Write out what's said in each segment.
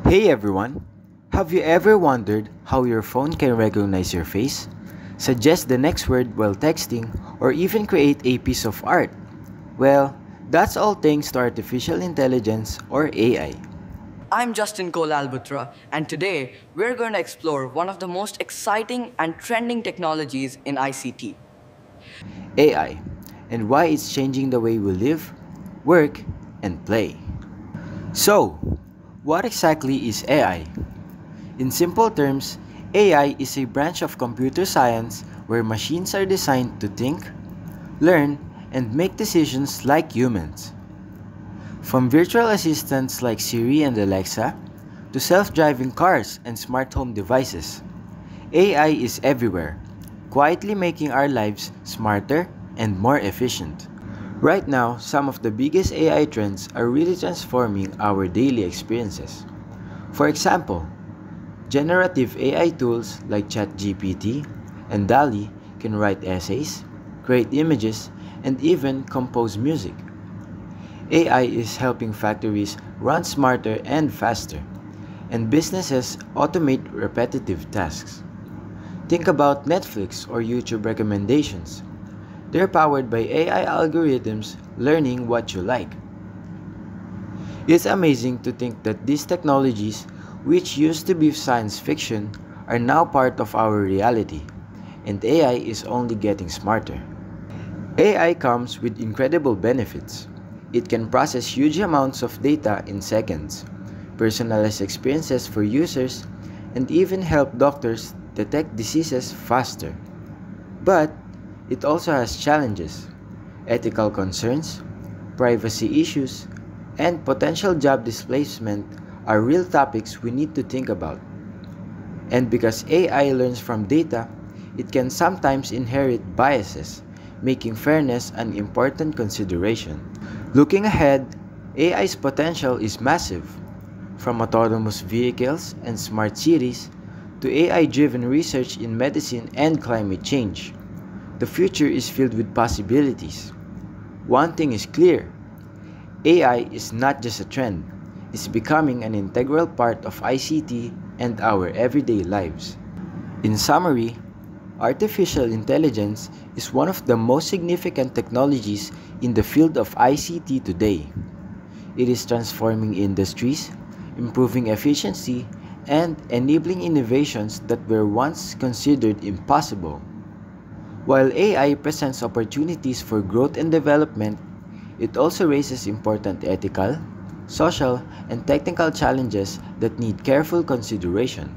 Hey everyone! Have you ever wondered how your phone can recognize your face, suggest the next word while texting, or even create a piece of art? Well, that's all thanks to artificial intelligence or AI. I'm Justin Cole Albutra, and today we're going to explore one of the most exciting and trending technologies in ICT. AI, and why it's changing the way we live, work, and play. So, what exactly is AI? In simple terms, AI is a branch of computer science where machines are designed to think, learn, and make decisions like humans. From virtual assistants like Siri and Alexa to self-driving cars and smart home devices, AI is everywhere, quietly making our lives smarter and more efficient. Right now, some of the biggest AI trends are really transforming our daily experiences. For example, generative AI tools like ChatGPT and DALL-E can write essays, create images, and even compose music. AI is helping factories run smarter and faster, and businesses automate repetitive tasks. Think about Netflix or YouTube recommendations. They're powered by AI algorithms learning what you like. It's amazing to think that these technologies, which used to be science fiction, are now part of our reality, and AI is only getting smarter. AI comes with incredible benefits. It can process huge amounts of data in seconds, personalize experiences for users, and even help doctors detect diseases faster. But it also has challenges, ethical concerns, privacy issues, and potential job displacement are real topics we need to think about. And because AI learns from data, it can sometimes inherit biases, making fairness an important consideration. Looking ahead, AI's potential is massive, from autonomous vehicles and smart cities to AI-driven research in medicine and climate change. The future is filled with possibilities. One thing is clear: AI is not just a trend, it's becoming an integral part of ICT and our everyday lives. In summary, artificial intelligence is one of the most significant technologies in the field of ICT today. It is transforming industries, improving efficiency, and enabling innovations that were once considered impossible. While AI presents opportunities for growth and development, it also raises important ethical, social, and technical challenges that need careful consideration.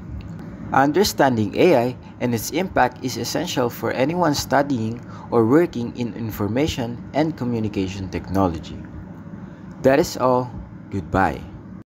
Understanding AI and its impact is essential for anyone studying or working in information and communication technology. That is all. Goodbye.